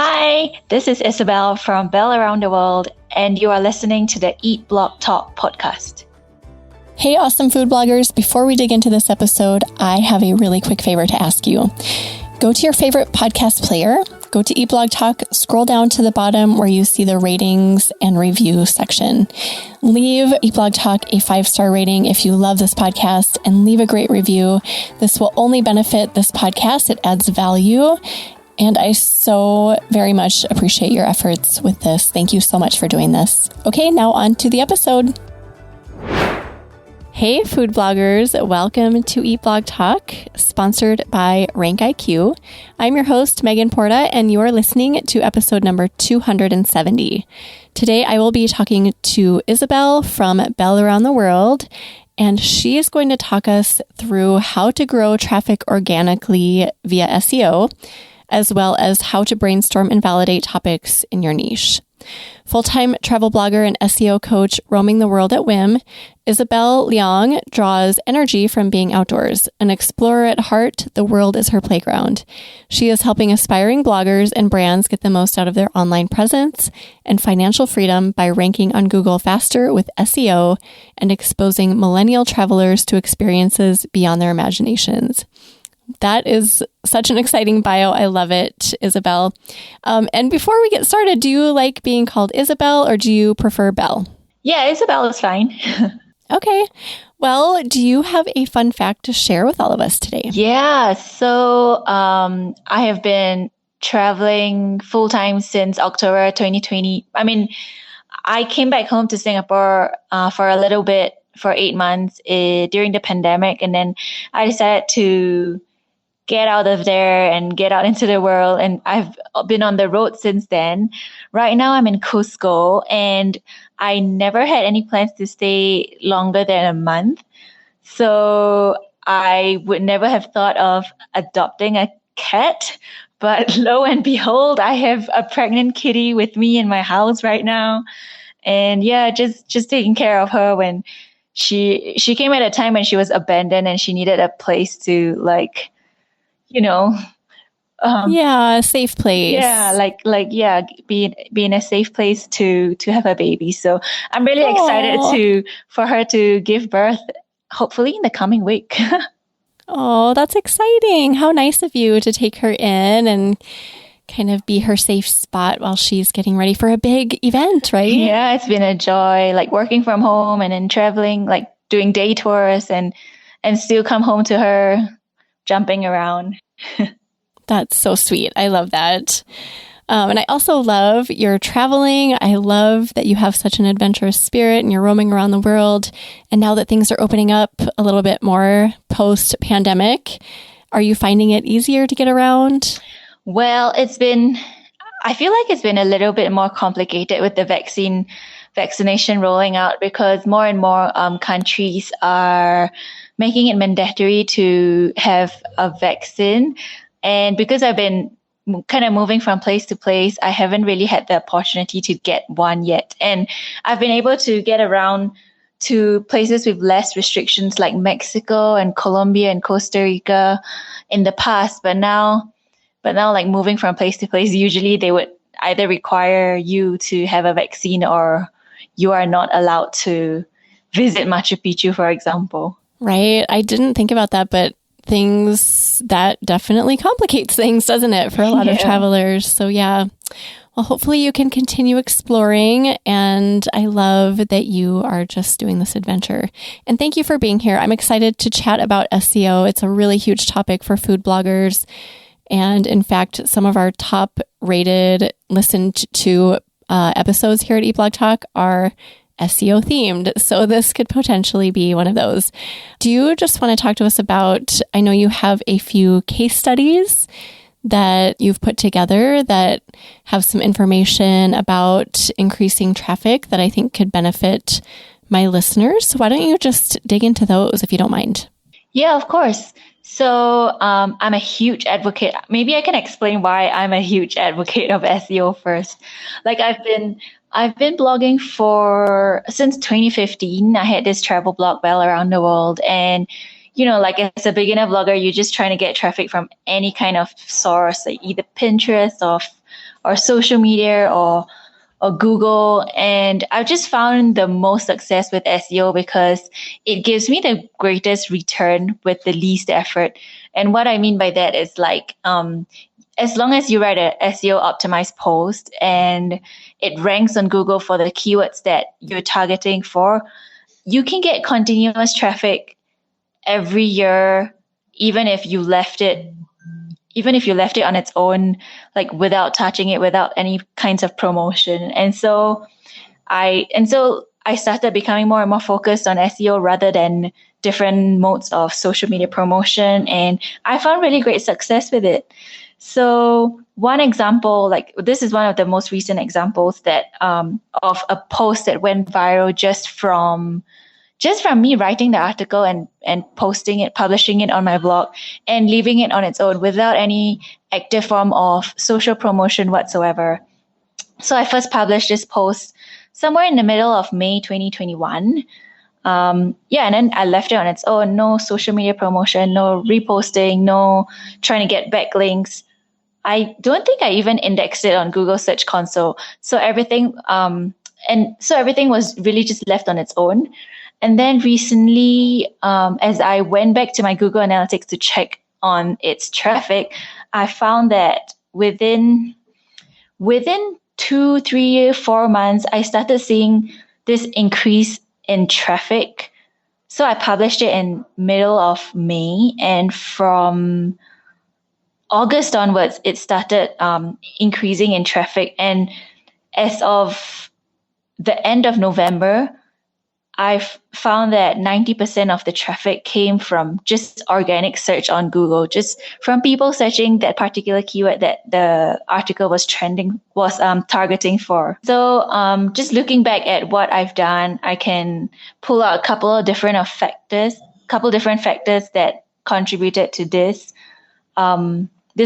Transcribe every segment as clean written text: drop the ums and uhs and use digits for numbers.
Hi, this is Isabel from Bel Around the World, and you are listening to the Eat Blog Talk podcast. Hey, awesome food bloggers. Before we dig into this episode, I have a really quick favor to ask you. Go to your favorite podcast player, go to Eat Blog Talk, scroll down to the bottom where you see the ratings and review section. Leave Eat Blog Talk a 5-star rating if you love this podcast and leave a great review. This will only benefit this podcast. It adds value. And I so very much appreciate your efforts with this. Thank you so much for doing this. Okay, now on to the episode. Hey, food bloggers. Welcome to Eat Blog Talk, sponsored by RankIQ. I'm your host, Megan Porta, and you are listening to episode number 270. Today, I will be talking to Isabel from Bel Around the World, and she is going to talk us through how to grow traffic organically via SEO, as well as how to brainstorm and validate topics in your niche. Full-time travel blogger and SEO coach roaming the world at whim, Isabel Leong draws energy from being outdoors. An explorer at heart, the world is her playground. She is helping aspiring bloggers and brands get the most out of their online presence and financial freedom by ranking on Google faster with SEO and exposing millennial travelers to experiences beyond their imaginations. That is such an exciting bio. I love it, Isabel. And before we get started, do you like being called Isabel or do you prefer Bel? Yeah, Isabel is fine. Okay. Well, do you have a fun fact to share with all of us today? Yeah, so I have been traveling full-time since October 2020. I came back home to Singapore for a little bit, for 8 months during the pandemic. And then I decided to get out of there and get out into the world. And I've been on the road since then. Right now I'm in Cusco and I never had any plans to stay longer than a month. So I would never have thought of adopting a cat. But lo and behold, I have a pregnant kitty with me in my house right now. And yeah, just taking care of her when she came at a time when she was abandoned and she needed a place to a safe place. Yeah, be in a safe place to have a baby. So I'm really excited for her to give birth, hopefully in the coming week. Oh, that's exciting. How nice of you to take her in and kind of be her safe spot while she's getting ready for a big event, right? Yeah, it's been a joy, working from home and then traveling, doing day tours and still come home to her jumping around. That's so sweet. I love that. And I also love your traveling. I love that you have such an adventurous spirit and you're roaming around the world. And now that things are opening up a little bit more post-pandemic, are you finding it easier to get around? Well, I feel like it's been a little bit more complicated with the vaccination rolling out because more and more countries are making it mandatory to have a vaccine. And because I've been kind of moving from place to place, I haven't really had the opportunity to get one yet. And I've been able to get around to places with less restrictions like Mexico and Colombia and Costa Rica in the past. But now moving from place to place, usually they would either require you to have a vaccine or you are not allowed to visit Machu Picchu, for example. Right. I didn't think about that, but that definitely complicates things, doesn't it, for a lot of travelers? So yeah. Well, hopefully you can continue exploring, and I love that you are just doing this adventure. And thank you for being here. I'm excited to chat about SEO. It's a really huge topic for food bloggers. And in fact, some of our top rated, listened to episodes here at Eat Blog Talk are SEO themed. So this could potentially be one of those. Do you just want to talk to us about, I know you have a few case studies that you've put together that have some information about increasing traffic that I think could benefit my listeners. So why don't you just dig into those if you don't mind? Yeah, of course. So I'm a huge advocate. Maybe I can explain why I'm a huge advocate of SEO first. I've been blogging since 2015. I had this travel blog, Bel Around the World. And, as a beginner blogger, you're just trying to get traffic from any kind of source, like either Pinterest or social media or Google. And I've just found the most success with SEO because it gives me the greatest return with the least effort. And what I mean by that is like, as long as you write a SEO optimized post and it ranks on Google for the keywords that you're targeting for, you can get continuous traffic every year, even if you left it on its own, like without touching it, without any kinds of promotion. And so I started becoming more and more focused on SEO rather than different modes of social media promotion. And I found really great success with it. So one example, like this is one of the most recent examples that of a post that went viral just from me writing the article and posting it, publishing it on my blog, and leaving it on its own without any active form of social promotion whatsoever. So I first published this post somewhere in the middle of May 2021. And then I left it on its own. No social media promotion, no reposting, no trying to get backlinks. I don't think I even indexed it on Google Search Console. So everything was really just left on its own. And then recently, as I went back to my Google Analytics to check on its traffic, I found that within 2, 3, 4 months, I started seeing this increase in traffic. So I published it in middle of May, and from August onwards, it started increasing in traffic. And as of the end of November, I've found that 90% of the traffic came from just organic search on Google, just from people searching that particular keyword that the article was targeting for. So just looking back at what I've done, I can pull out a couple different factors that contributed to this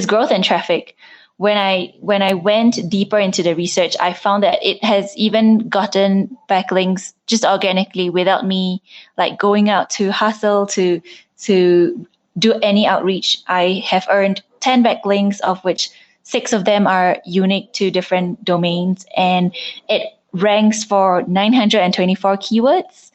growth in traffic. When I went deeper into the research, I found that it has even gotten backlinks just organically without me like going out to hustle to do any outreach. I have earned 10 backlinks, of which 6 of them are unique to different domains, and it ranks for 924 keywords,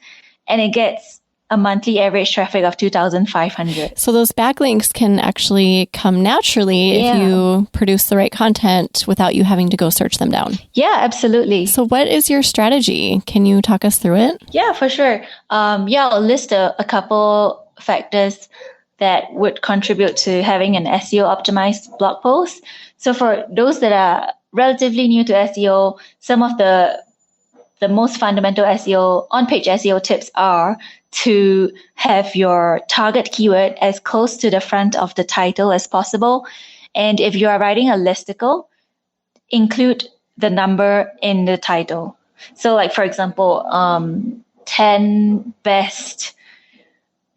and it gets a monthly average traffic of 2,500. So those backlinks can actually come naturally if you produce the right content without you having to go search them down. Yeah, absolutely. So what is your strategy? Can you talk us through it? Yeah, for sure. I'll list a couple factors that would contribute to having an SEO optimized blog post. So for those that are relatively new to SEO, some of the most fundamental SEO, on-page SEO tips are to have your target keyword as close to the front of the title as possible. And if you are writing a listicle, include the number in the title. So like, for example, 10 best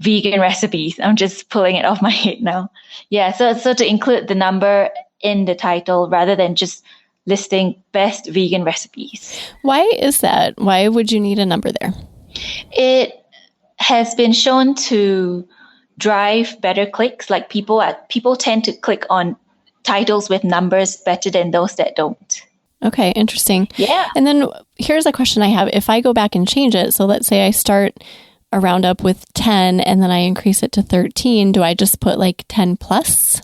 vegan recipes. I'm just pulling it off my head now. Yeah, so to include the number in the title rather than just listing best vegan recipes. Why is that? Why would you need a number there? It has been shown to drive better clicks. Like people tend to click on titles with numbers better than those that don't. Okay, interesting. Yeah. And then here's a question I have. If I go back and change it, so let's say I start a roundup with 10 and then I increase it to 13, do I just put like 10 plus?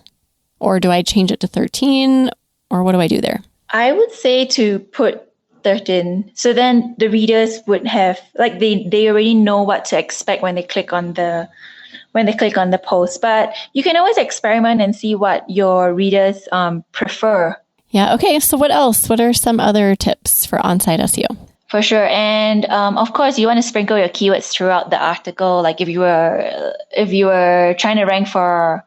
Or do I change it to 13? Or what do I do there? I would say to put 13. So then the readers would have, like, they already know what to expect when they click on the post. But you can always experiment and see what your readers prefer. Yeah. Okay. So what else? What are some other tips for on-site SEO? For sure. And of course, you want to sprinkle your keywords throughout the article. Like if you were trying to rank for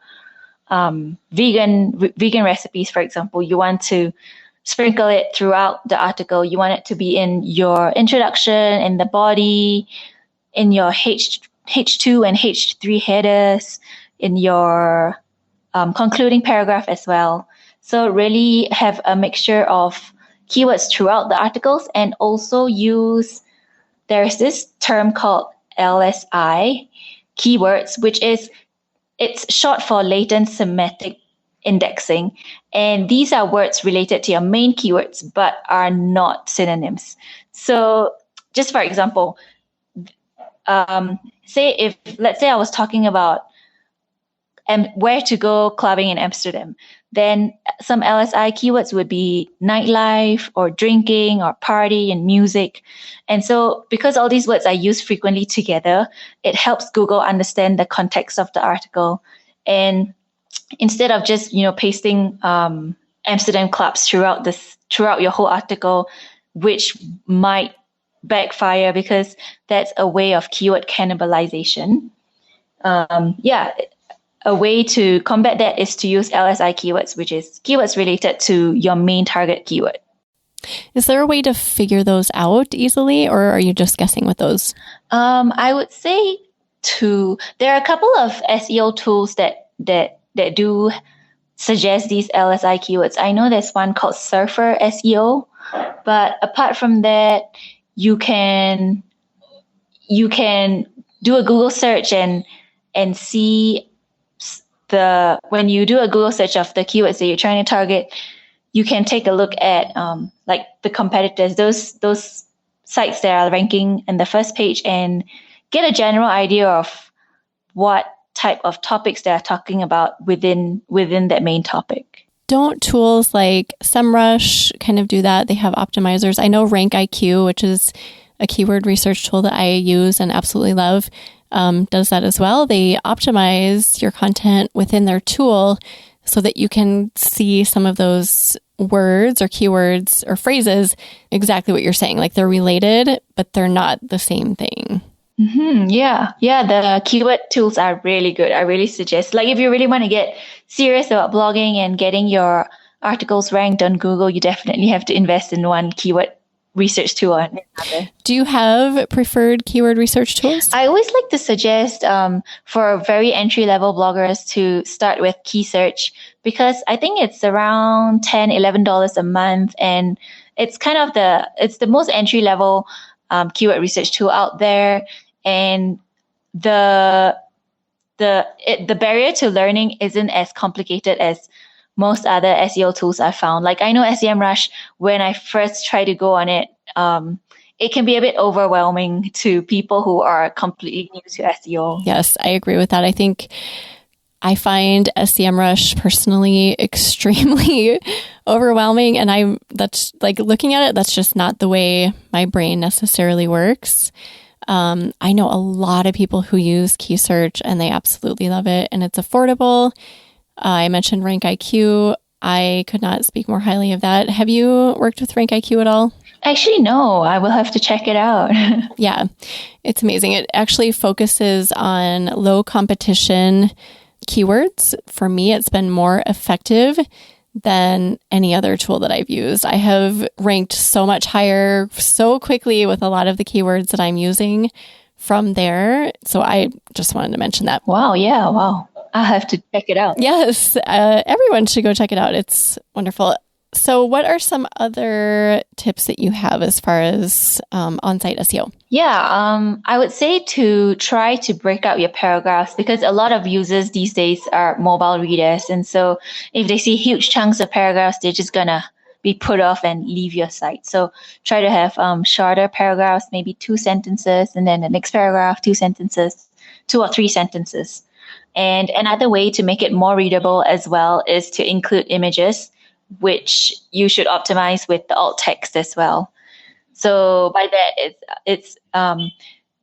vegan recipes, for example, you want to sprinkle it throughout the article. You want it to be in your introduction, in the body, in your H2 and H3 headers, in your concluding paragraph as well. So really have a mixture of keywords throughout the articles, and also there's this term called Lsi Keywords, which is, it's short for latent semantic indexing. And these are words related to your main keywords, but are not synonyms. So just for example, let's say I was talking about where to go clubbing in Amsterdam, then some LSI keywords would be nightlife or drinking or party and music. And so because all these words are used frequently together, it helps Google understand the context of the article. And instead of just, pasting Amsterdam clubs throughout your whole article, which might backfire because that's a way of keyword cannibalization. A way to combat that is to use LSI keywords, which is keywords related to your main target keyword. Is there a way to figure those out easily, or are you just guessing with those? I would say there are a couple of SEO tools that do suggest these LSI keywords. I know there's one called Surfer SEO, but apart from that, you can do a Google search and see when you do a Google search of the keywords that you're trying to target, you can take a look at like the competitors, those sites that are ranking in the first page, and get a general idea of what type of topics they're talking about within that main topic. Don't tools like SEMrush kind of do that? They have optimizers. I know RankIQ, which is a keyword research tool that I use and absolutely love, does that as well. They optimize your content within their tool so that you can see some of those words or keywords or phrases, exactly what you're saying. Like they're related, but they're not the same thing. Mm-hmm. Yeah. The keyword tools are really good. I really suggest, like if you really want to get serious about blogging and getting your articles ranked on Google, you definitely have to invest in one keyword research tool or another. Do you have preferred keyword research tools? I always like to suggest for very entry-level bloggers to start with Key Search, because I think it's around $10, $11 a month, and it's kind of the most entry-level keyword research tool out there. And the barrier to learning isn't as complicated as most other SEO tools I found. Like I know SEMrush, when I first tried to go on it, it can be a bit overwhelming to people who are completely new to SEO. Yes, I agree with that. I think I find SEMrush personally extremely overwhelming, and that's like looking at it, that's just not the way my brain necessarily works. I know a lot of people who use Key Search and they absolutely love it, and it's affordable. I mentioned RankIQ. I could not speak more highly of that. Have you worked with RankIQ at all? Actually, no. I will have to check it out. Yeah, it's amazing. It actually focuses on low competition keywords. For me, it's been more effective than any other tool that I've used. I have ranked so much higher so quickly with a lot of the keywords that I'm using from there. So I just wanted to mention that. Wow. Yeah. Wow. I'll have to check it out. Yes. Everyone should go check it out. It's wonderful. So what are some other tips that you have as far as on-site SEO? Yeah, I would say to try to break up your paragraphs, because a lot of users these days are mobile readers. And so if they see huge chunks of paragraphs, they're just going to be put off and leave your site. So try to have shorter paragraphs, maybe 2 sentences, and then the next paragraph, 2 sentences, 2 or 3 sentences. And another way to make it more readable as well is to include images, which you should optimize with the alt text as well. So by that, it's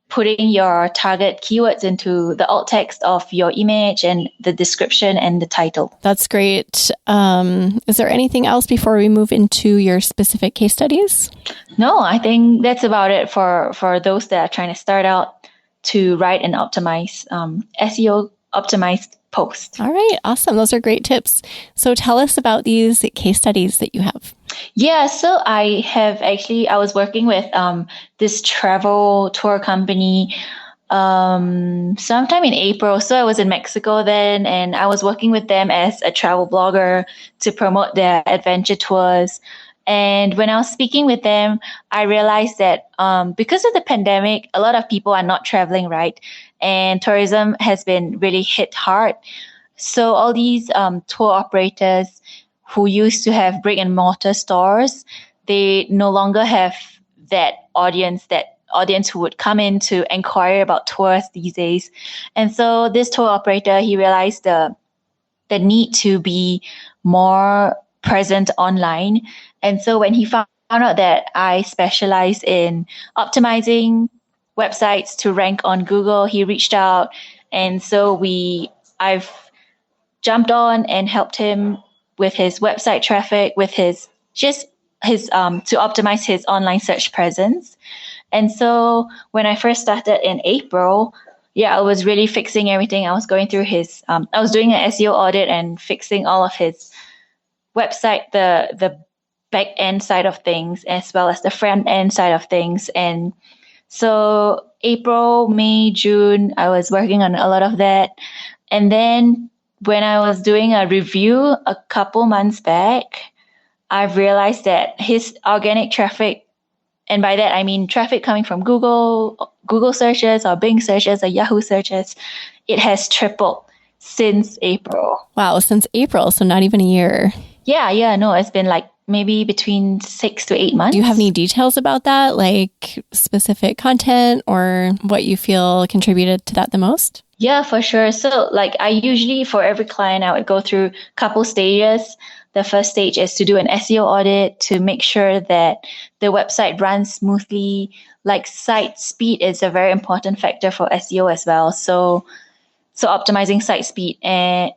putting your target keywords into the alt text of your image and the description and the title. That's great. Is there anything else before we move into your specific case studies? No, I think that's about it for those that are trying to start out to write and optimize SEO optimized posts. All right. Awesome. Those are great tips. So tell us about these case studies that you have. Yeah, so I was working with this travel tour company sometime in April. So I was in Mexico then, and I was working with them as a travel blogger to promote their adventure tours. And when I was speaking with them, I realized that because of the pandemic, a lot of people are not traveling, right? And tourism has been really hit hard. So all these tour operators who used to have brick and mortar stores, they no longer have that audience who would come in to inquire about tours these days. And so this tour operator, he realized the need to be more present online. And so when he found out that I specialize in optimizing websites to rank on Google, he reached out. And so I've jumped on and helped him with his website traffic, with his to optimize his online search presence. And so when I first started in April, I was really fixing everything. I was going through I was doing an SEO audit and fixing all of his website, the back end side of things, as well as the front end side of things. And so April, May, June, I was working on a lot of that. And then when I was doing a review a couple months back, I've realized that his organic traffic, and by that I mean traffic coming from Google searches or Bing searches or Yahoo searches, it has tripled since April. Wow, since April, so not even a year. Yeah, no, it's been like maybe between 6 to 8 months. Do you have any details about that, like specific content or what you feel contributed to that the most? Yeah, for sure. So like I usually, for every client, I would go through a couple stages. The first stage is to do an SEO audit to make sure that the website runs smoothly. Like site speed is a very important factor for SEO as well. So optimizing site speed, and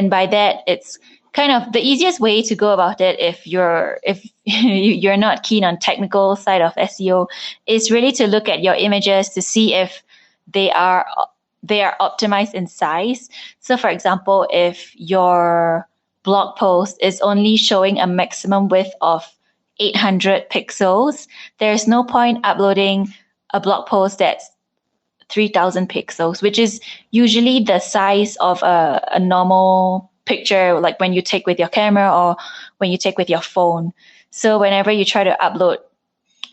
by that, it's kind of the easiest way to go about it if you're not keen on technical side of SEO is really to look at your images to see if they are optimized in size. So for example, if your blog post is only showing a maximum width of 800 pixels, there's no point uploading a blog post that's 3000 pixels, which is usually the size of a normal picture, like when you take with your camera or when you take with your phone. So whenever you try to upload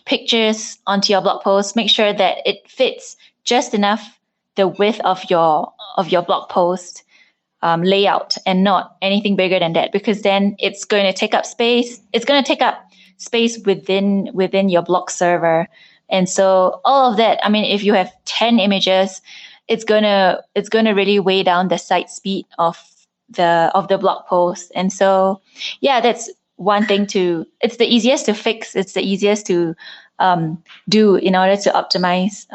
pictures onto your blog post, make sure that it fits just enough the width of your blog post layout and not anything bigger than that, because then it's going to take up space. It's going to take up space within your blog server. And so all of that, I mean, if you have 10 images, it's gonna really weigh down the site speed of the blog post. And so that's one thing it's the easiest to fix. It's the easiest to do in order to optimize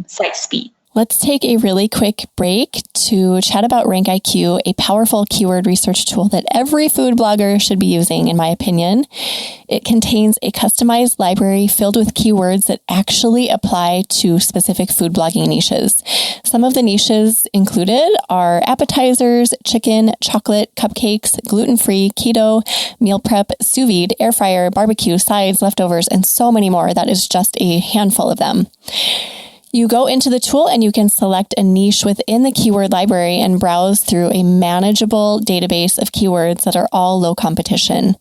site speed. Let's take a really quick break to chat about RankIQ, a powerful keyword research tool that every food blogger should be using, in my opinion. It contains a customized library filled with keywords that actually apply to specific food blogging niches. Some of the niches included are appetizers, chicken, chocolate, cupcakes, gluten-free, keto, meal prep, sous vide, air fryer, barbecue, sides, leftovers, and so many more. That is just a handful of them. You go into the tool and you can select a niche within the keyword library and browse through a manageable database of keywords that are all low competition.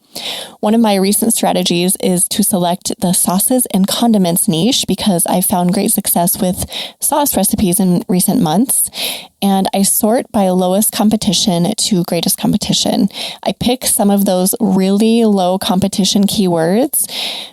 One of my recent strategies is to select the sauces and condiments niche because I found great success with sauce recipes in recent months. And I sort by lowest competition to greatest competition. I pick some of those really low competition keywords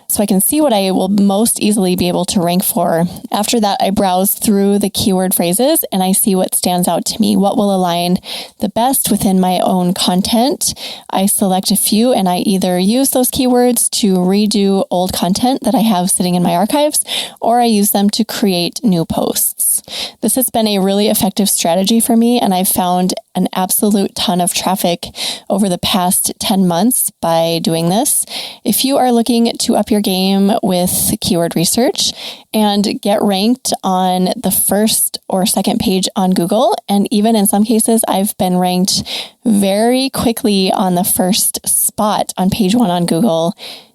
so I can see what I will most easily be able to rank for. After that, I browse through the keyword phrases and I see what stands out to me, what will align the best within my own content. I select a few and I either use those keywords to redo old content that I have sitting in my archives, or I use them to create new posts. This has been a really effective strategy for me, and I've found an absolute ton of traffic over the past 10 months by doing this. If you are looking to up your game with keyword research and get ranked on the first or second page on Google, and even in some cases, I've been ranked very quickly on the first spot on page 1 on Google.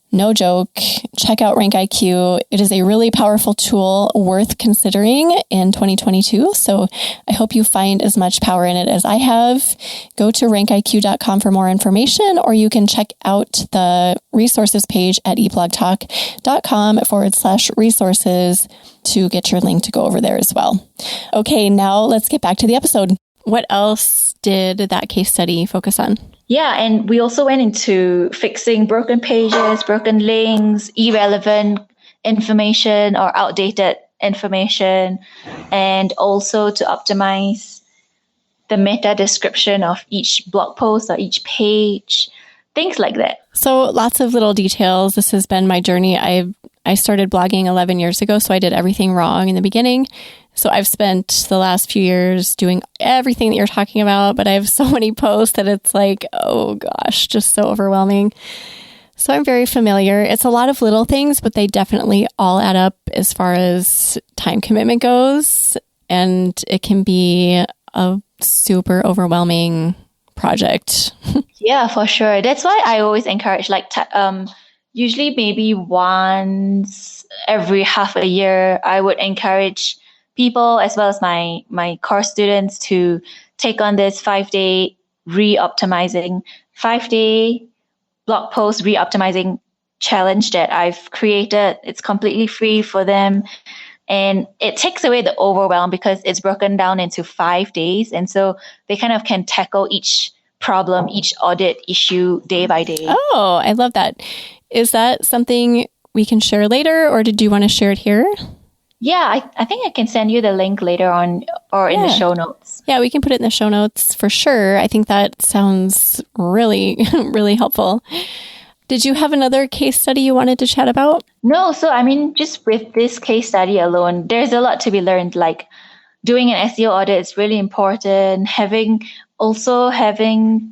No joke. Check out RankIQ. It is a really powerful tool worth considering in 2022. So I hope you find as much power in it as I have. Go to rankiq.com for more information, or you can check out the resources page at eblogtalk.com/resources to get your link to go over there as well. Okay, now let's get back to the episode. What else did that case study focus on? Yeah, and we also went into fixing broken pages, broken links, irrelevant information or outdated information, and also to optimize the meta description of each blog post or each page, things like that. So lots of little details. This has been my journey. I started blogging 11 years ago, so I did everything wrong in the beginning. So I've spent the last few years doing everything that you're talking about, but I have so many posts that it's like, oh gosh, just so overwhelming. So I'm very familiar. It's a lot of little things, but they definitely all add up as far as time commitment goes. And it can be a super overwhelming project. Yeah, for sure. That's why I always encourage usually maybe once every half a year, I would encourage people as well as my course students to take on this 5-day blog post re-optimizing challenge that I've created. It's completely free for them. And it takes away the overwhelm because it's broken down into 5 days. And so they kind of can tackle each problem, each audit issue day by day. Oh, I love that. Is that something we can share later, or did you want to share it here? Yeah, I think I can send you the link later on or in the show notes. Yeah, we can put it in the show notes for sure. I think that sounds really, really helpful. Did you have another case study you wanted to chat about? No, so I mean, just with this case study alone, there's a lot to be learned. Like doing an SEO audit is really important. Having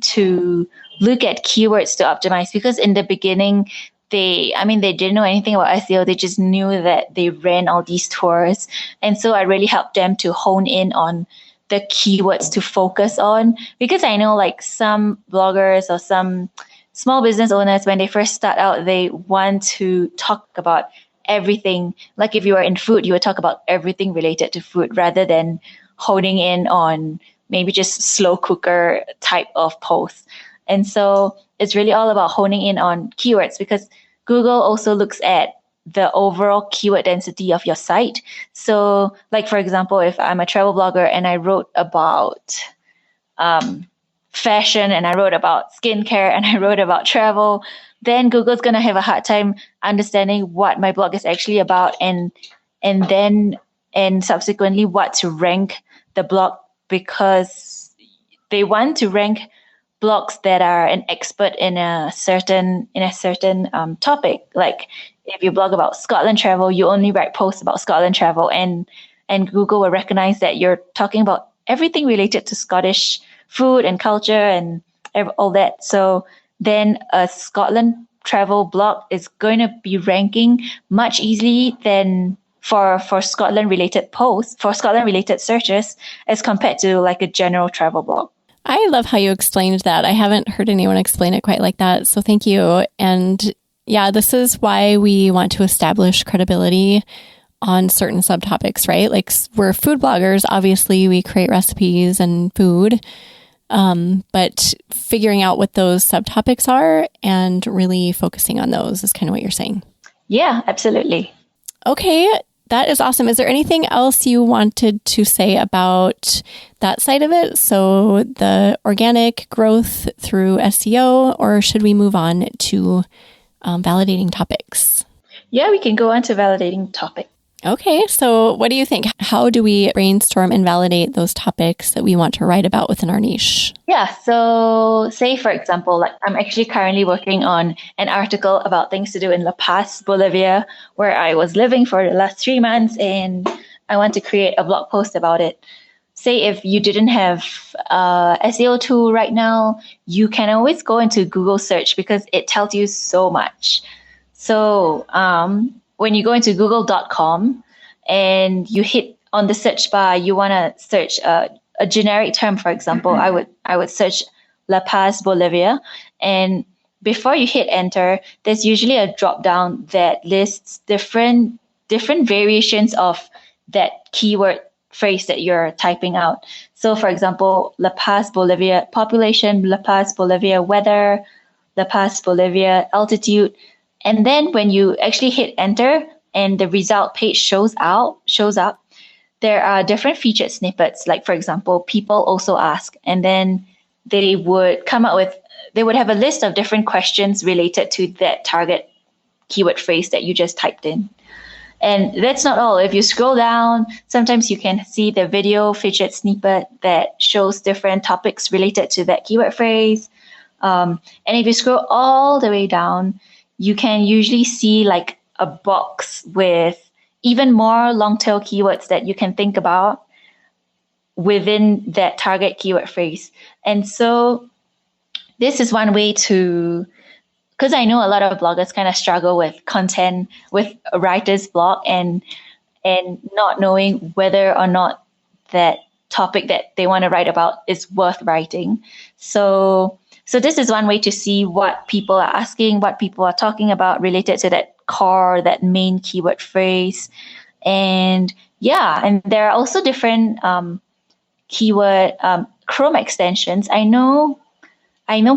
to look at keywords to optimize, because in the beginning, they didn't know anything about SEO. They just knew that they ran all these tours. And so I really helped them to hone in on the keywords to focus on, because I know like some bloggers or some small business owners, when they first start out, they want to talk about everything. Like if you are in food, you would talk about everything related to food rather than honing in on maybe just slow cooker type of posts. And so it's really all about honing in on keywords, because Google also looks at the overall keyword density of your site. So like, for example, if I'm a travel blogger and I wrote about fashion and I wrote about skincare and I wrote about travel, then Google's going to have a hard time understanding what my blog is actually about and subsequently what to rank the blog, because they want to rank blogs that are an expert in a certain topic. Like if you blog about Scotland travel, you only write posts about Scotland travel, and Google will recognize that you're talking about everything related to Scottish food and culture and all that. So then a Scotland travel blog is going to be ranking much easily than for Scotland related posts, for Scotland related searches, as compared to like a general travel blog. I love how you explained that. I haven't heard anyone explain it quite like that. So thank you. And yeah, this is why we want to establish credibility on certain subtopics, right? Like we're food bloggers. Obviously, we create recipes and food. But figuring out what those subtopics are and really focusing on those is kind of what you're saying. Yeah, absolutely. Okay. That is awesome. Is there anything else you wanted to say about that side of it? So the organic growth through SEO, or should we move on to validating topics? Yeah, we can go on to validating topics. Okay, so what do you think? How do we brainstorm and validate those topics that we want to write about within our niche? Yeah, so say, for example, like I'm actually currently working on an article about things to do in La Paz, Bolivia, where I was living for the last 3 months, and I want to create a blog post about it. Say if you didn't have a SEO tool right now, you can always go into Google search because it tells you so much. So when you go into google.com and you hit on the search bar, you want to search a generic term, for example, I would search La Paz, Bolivia. And before you hit enter, there's usually a drop down that lists different variations of that keyword phrase that you're typing out. So for example, La Paz, Bolivia, population, La Paz, Bolivia, weather, La Paz, Bolivia, altitude. And then when you actually hit enter and the result page shows up, there are different featured snippets. Like, for example, people also ask, and then they would have a list of different questions related to that target keyword phrase that you just typed in. And that's not all. If you scroll down, sometimes you can see the video featured snippet that shows different topics related to that keyword phrase. And if you scroll all the way down, you can usually see like a box with even more long tail keywords that you can think about within that target keyword phrase. And so this is one way to, because I know a lot of bloggers kind of struggle with content, with a writer's block, and not knowing whether or not that topic that they want to write about is worth writing. So this is one way to see what people are asking, what people are talking about related to that core, that main keyword phrase. And and there are also different keyword Chrome extensions. I know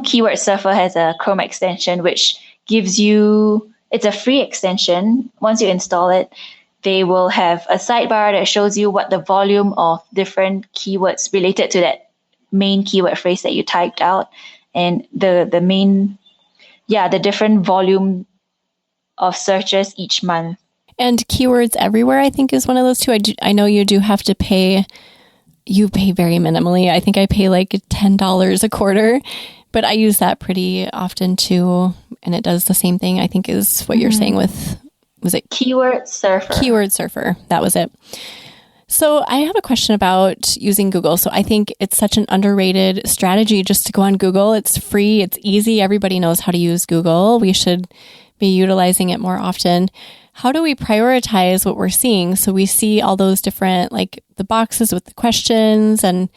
Keyword Surfer has a Chrome extension which gives you, it's a free extension. Once you install it, they will have a sidebar that shows you what the volume of different keywords related to that main keyword phrase that you typed out, and the different volume of searches each month. And Keywords Everywhere, I think, is one of those two. I know you do have to pay. You pay very minimally. I think I pay like $10 a quarter, but I use that pretty often too. And it does the same thing, I think, is what you're saying with, was it? Keyword Surfer. Keyword Surfer. That was it. So I have a question about using Google. So I think it's such an underrated strategy just to go on Google. It's free. It's easy. Everybody knows how to use Google. We should be utilizing it more often. How do we prioritize what we're seeing? So we see all those different, like the boxes with the questions, and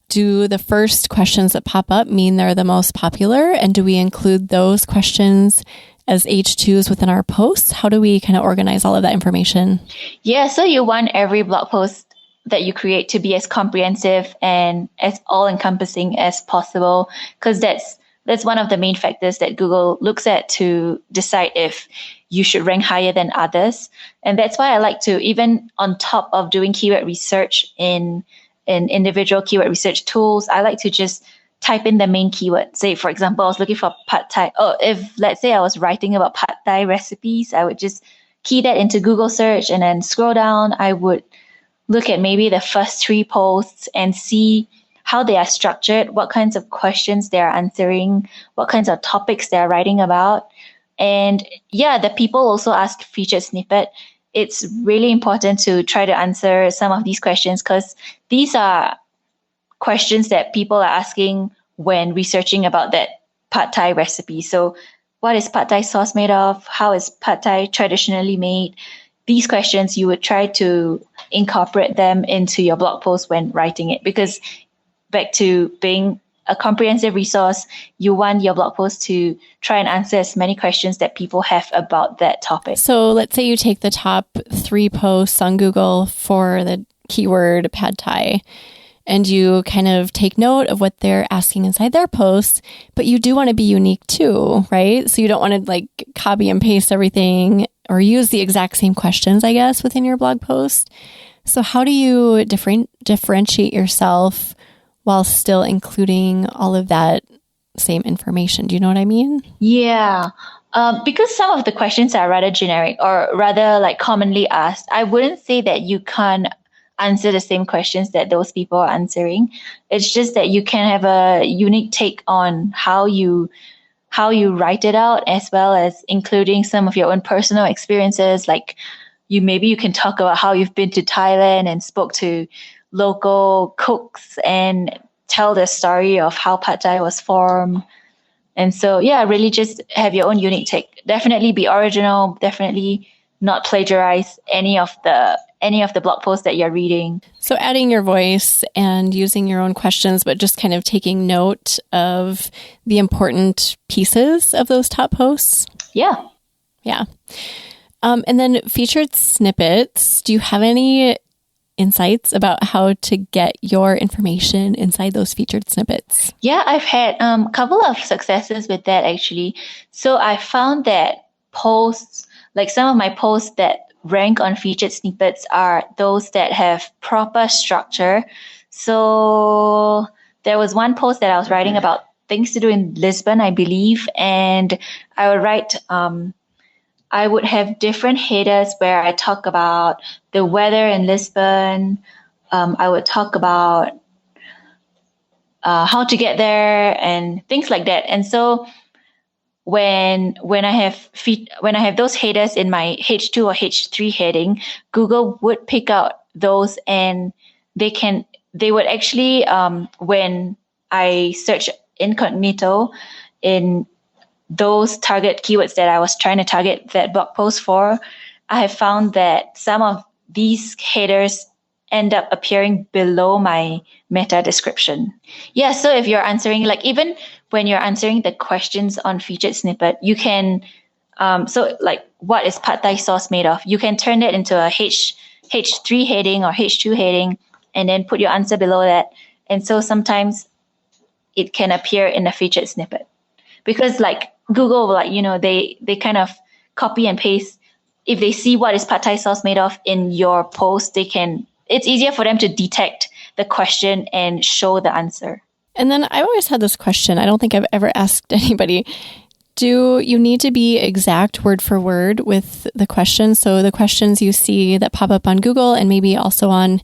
do the first questions that pop up mean they're the most popular? And do we include those questions as H2s within our posts? How do we kind of organize all of that information? Yeah, so you want every blog post that you create to be as comprehensive and as all-encompassing as possible, because that's one of the main factors that Google looks at to decide if you should rank higher than others. And that's why I like to, even on top of doing keyword research in individual keyword research tools, I like to just type in the main keyword. Say, for example, I was looking for pad thai. If let's say I was writing about pad thai recipes, I would just key that into Google search and then scroll down. I would look at maybe the first 3 posts and see how they are structured, what kinds of questions they are answering, what kinds of topics they are writing about. And the people also ask featured snippet. It's really important to try to answer some of these questions, because these are questions that people are asking when researching about that pad thai recipe. So what is pad thai sauce made of? How is pad thai traditionally made? These questions, you would try to incorporate them into your blog post when writing it, because back to being a comprehensive resource, you want your blog post to try and answer as many questions that people have about that topic. So let's say you take the top 3 posts on Google for the keyword pad thai, and you kind of take note of what they're asking inside their posts, but you do want to be unique too, right? So you don't want to like copy and paste everything or use the exact same questions, I guess, within your blog post. So how do you differentiate yourself while still including all of that same information? Do you know what I mean? Yeah. Because some of the questions are rather generic or rather like commonly asked, I wouldn't say that you can't answer the same questions that those people are answering. It's just that you can have a unique take on how you write it out, as well as including some of your own personal experiences. Like you can talk about how you've been to Thailand and spoke to local cooks and tell the story of how pad thai was formed. And so, really just have your own unique take. Definitely be original. Definitely not plagiarize any of the blog posts that you're reading. So adding your voice and using your own questions, but just kind of taking note of the important pieces of those top posts. Yeah. Yeah. And then featured snippets. Do you have any insights about how to get your information inside those featured snippets? Yeah, I've had a couple of successes with that actually. So I found that posts, like some of my posts that rank on featured snippets are those that have proper structure. So there was one post that I was writing about things to do in Lisbon, I believe, and I would write, I would have different headers where I talk about the weather in Lisbon. I would talk about how to get there and things like that. And so when I have those headers in my H2 or H3 heading, Google would pick out those, and they would actually when I search incognito in those target keywords that I was trying to target that blog post for, I have found that some of these headers end up appearing below my meta description. Yeah, so if you're answering, like even when you're answering the questions on featured snippet, you can, so like what is pad thai sauce made of? You can turn that into a H3 heading or H2 heading and then put your answer below that. And so sometimes it can appear in a featured snippet because like Google, like, they kind of copy and paste. If they see what is pad thai sauce made of in your post, it's easier for them to detect the question and show the answer. And then I've always had this question. I don't think I've ever asked anybody. Do you need to be exact word for word with the questions? So the questions you see that pop up on Google and maybe also on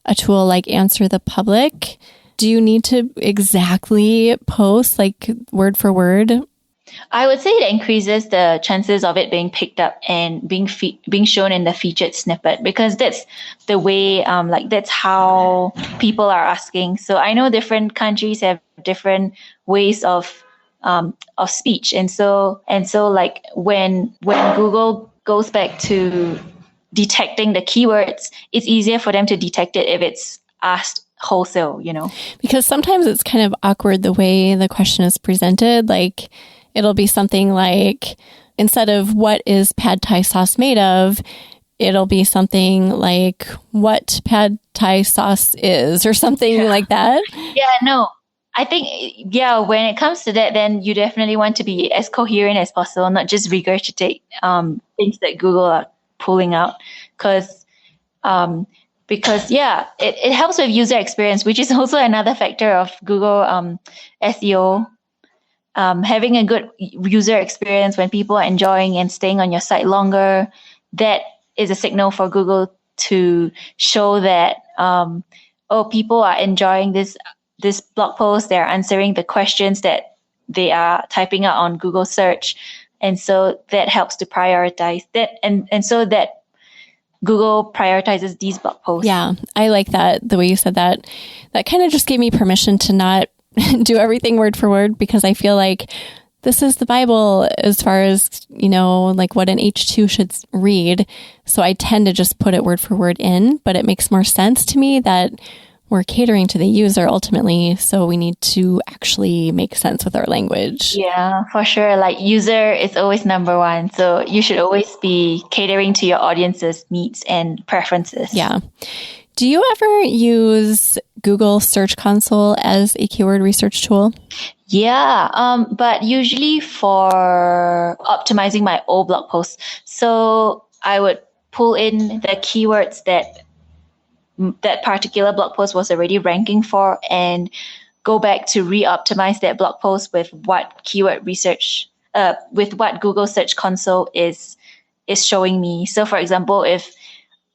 a tool like Answer the Public, do you need to exactly post like word for word? I would say it increases the chances of it being picked up and being shown in the featured snippet, because that's the way, that's how people are asking. So I know different countries have different ways of speech, and so like when Google goes back to detecting the keywords, it's easier for them to detect it if it's asked wholesale, Because sometimes it's kind of awkward the way the question is presented, like. It'll be something like, instead of what is pad thai sauce made of, it'll be something like what pad thai sauce is or something like that. Yeah, no. I think, when it comes to that, then you definitely want to be as coherent as possible, not just regurgitate things that Google are pulling out. Because it helps with user experience, which is also another factor of Google SEO. Having a good user experience when people are enjoying and staying on your site longer, that is a signal for Google to show that, people are enjoying this blog post. They're answering the questions that they are typing out on Google search. And so that helps to prioritize that. And so that Google prioritizes these blog posts. Yeah, I like that. The way you said that, that kind of just gave me permission to not do everything word for word, because I feel like this is the Bible as far as, like what an H2 should read. So I tend to just put it word for word in, but it makes more sense to me that we're catering to the user ultimately. So we need to actually make sense with our language. Yeah, for sure. Like user is always number one. So you should always be catering to your audience's needs and preferences. Yeah. Do you ever use Google Search Console as a keyword research tool? Yeah, but usually for optimizing my old blog posts. So I would pull in the keywords that particular blog post was already ranking for and go back to re-optimize that blog post with what keyword research, with what Google Search Console is showing me. So for example, if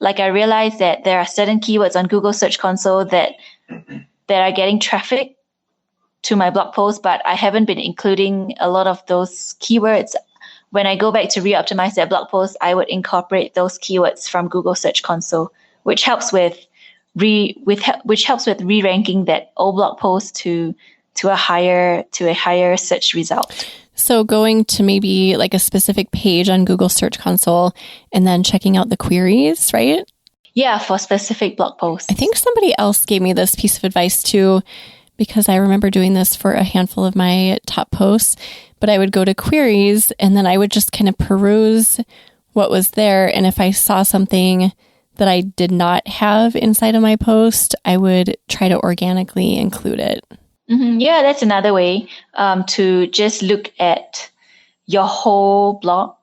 I realized that there are certain keywords on Google Search Console that are getting traffic to my blog post, but I haven't been including a lot of those keywords. When I go back to re-optimize that blog post, I would incorporate those keywords from Google Search Console, which helps with re-ranking that old blog post to a higher search result. So going to maybe like a specific page on Google Search Console and then checking out the queries, right? Yeah, for specific blog posts. I think somebody else gave me this piece of advice too, because I remember doing this for a handful of my top posts, but I would go to queries and then I would just kind of peruse what was there. And if I saw something that I did not have inside of my post, I would try to organically include it. Mm-hmm. Yeah, that's another way to just look at your whole blog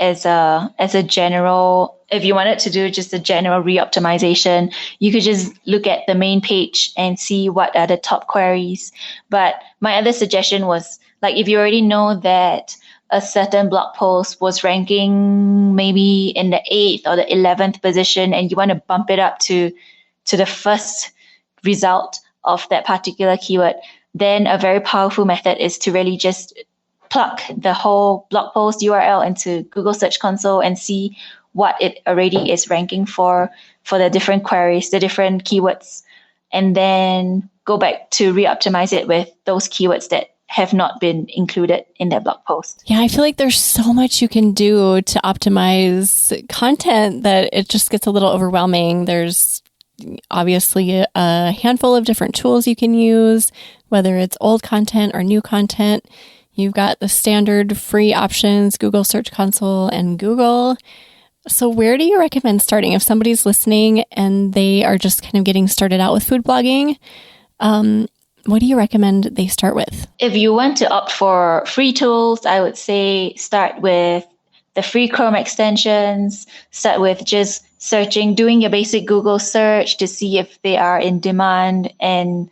as a general if you wanted to do just a general re-optimization, you could just look at the main page and see what are the top queries. But my other suggestion was, like, if you already know that a certain blog post was ranking maybe in the 8th or the 11th position, and you want to bump it up to the first result of that particular keyword, then a very powerful method is to really just plug the whole blog post URL into Google Search Console and see what it already is ranking for the different queries, the different keywords, and then go back to re-optimize it with those keywords that have not been included in that blog post. Yeah, I feel like there's so much you can do to optimize content that it just gets a little overwhelming. There's obviously a handful of different tools you can use, whether it's old content or new content. You've got the standard free options, Google Search Console and Google. So where do you recommend starting if somebody's listening and they are just kind of getting started out with food blogging? What do you recommend they start with? If you want to opt for free tools, I would say start with the free Chrome extensions. Start with just searching, doing your basic Google search to see if they are in demand. And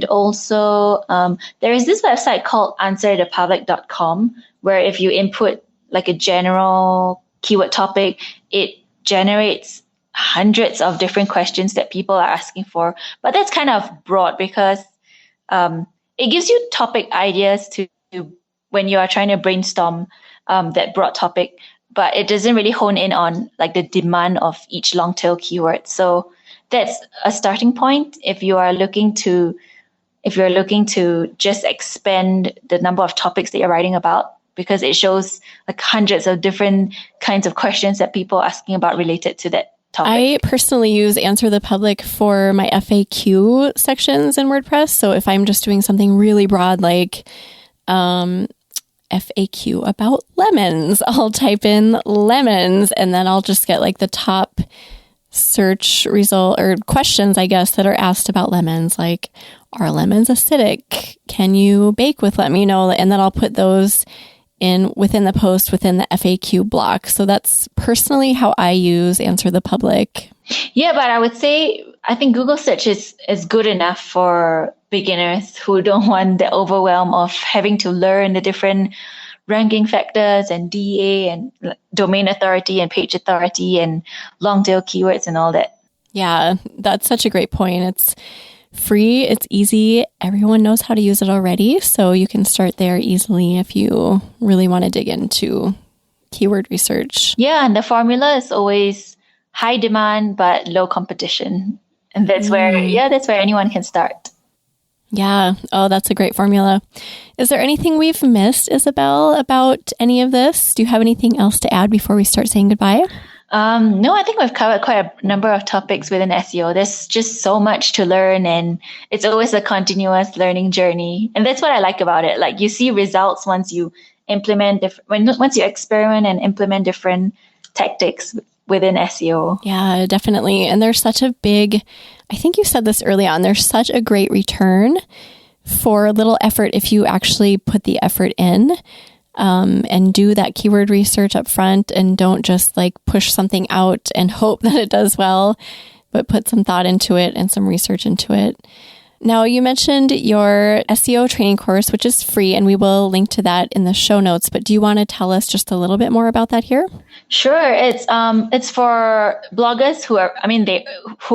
also, there is this website called answerthepublic.com, where if you input like a general keyword topic, it generates hundreds of different questions that people are asking for. But that's kind of broad because it gives you topic ideas to when you are trying to brainstorm that broad topic, but it doesn't really hone in on like the demand of each long tail keyword. So that's a starting point if you're looking to just expand the number of topics that you're writing about, because it shows like hundreds of different kinds of questions that people are asking about related to that topic. I personally use Answer the Public for my FAQ sections in WordPress. So if I'm just doing something really broad, like FAQ about lemons, I'll type in lemons and then I'll just get like the top search result or questions, I guess, that are asked about lemons, like, are lemons acidic? Can you bake with lemon? And then I'll put those in within the post within the FAQ block. So that's personally how I use Answer the Public. Yeah, but I would say I think Google search is good enough for beginners who don't want the overwhelm of having to learn the different ranking factors and DA and domain authority and page authority and long tail keywords and all that. Yeah, that's such a great point. It's free, it's easy, everyone knows how to use it already, so you can start there easily if you really want to dig into keyword research. Yeah, and the formula is always high demand but low competition. And that's where anyone can start. Yeah. Oh, that's a great formula. Is there anything we've missed, Isabel, about any of this? Do you have anything else to add before we start saying goodbye? No, I think we've covered quite a number of topics within SEO. There's just so much to learn, and it's always a continuous learning journey. And that's what I like about it. Like, you see results once you implement once you experiment and implement different tactics within SEO. Yeah, definitely. And there's such a big, I think you said this early on, there's such a great return for little effort if you actually put the effort in. And do that keyword research up front and don't just like push something out and hope that it does well, but put some thought into it and some research into it. Now, you mentioned your SEO training course, which is free, and we will link to that in the show notes. But do you want to tell us just a little bit more about that here? Sure. It's for bloggers who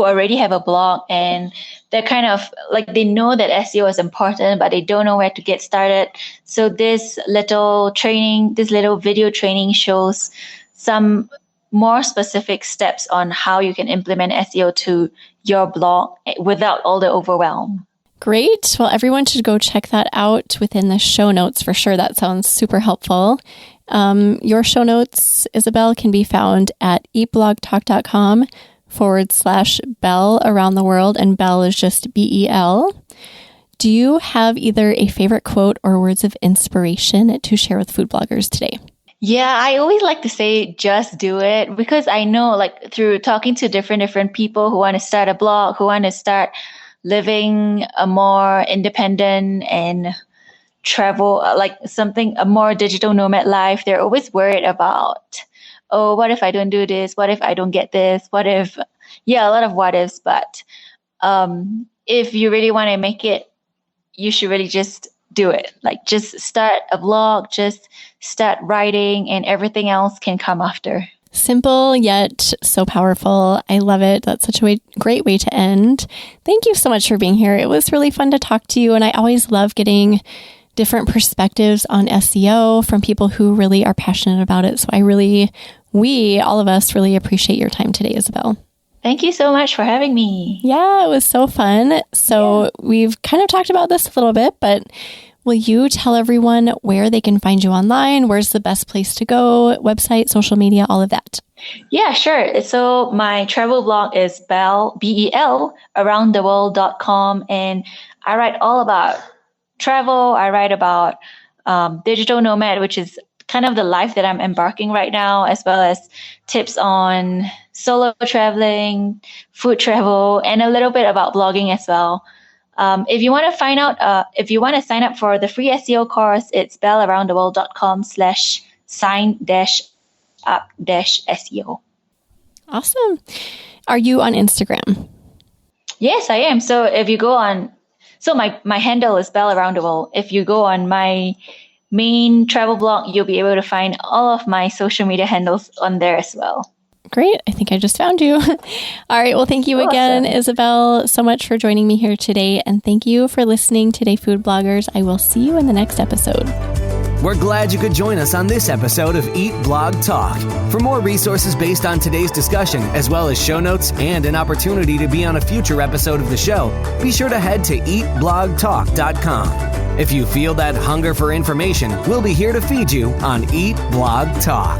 already have a blog, and they're kind of like, they know that SEO is important, but they don't know where to get started. So this little video training shows some more specific steps on how you can implement SEO to your blog without all the overwhelm. Great. Well, everyone should go check that out within the show notes for sure. That sounds super helpful. Your show notes, Isabel, can be found at eatblogtalk.com/Bel Around the World, and Bel is just BEL. Do you have either a favorite quote or words of inspiration to share with food bloggers today? Yeah, I always like to say, just do it, because I know, like, through talking to different people who want to start a blog, who want to start living a more independent and travel, a more digital nomad life, they're always worried about, oh, what if I don't do this? What if I don't get this? What if, a lot of what ifs. But if you really want to make it, you should really just do it. Like just start a blog, just start writing, and everything else can come after. Simple yet so powerful. I love it. That's such a great way to end. Thank you so much for being here. It was really fun to talk to you, and I always love getting different perspectives on SEO from people who really are passionate about it. So all of us really appreciate your time today, Isabel. Thank you so much for having me. Yeah, it was so fun. So we've kind of talked about this a little bit, but will you tell everyone where they can find you online? Where's the best place to go? Website, social media, all of that. Yeah, sure. So my travel blog is Bel Around the World.com, and I write all about travel. I write about digital nomad, which is kind of the life that I'm embarking right now, as well as tips on solo traveling, food travel, and a little bit about blogging as well. If you want to find out, if you want to sign up for the free SEO course, it's belaroundtheworld.com/sign-up-SEO. Awesome. Are you on Instagram? Yes, I am. So if you go on, my handle is Bel Around the World. If you go on my main travel blog, you'll be able to find all of my social media handles on there as well. Great. I think I just found you. All right. Well, thank you again, Isabel, so much for joining me here today. And thank you for listening today, food bloggers. I will see you in the next episode. We're glad you could join us on this episode of Eat Blog Talk. For more resources based on today's discussion, as well as show notes and an opportunity to be on a future episode of the show, be sure to head to eatblogtalk.com. If you feel that hunger for information, we'll be here to feed you on Eat Blog Talk.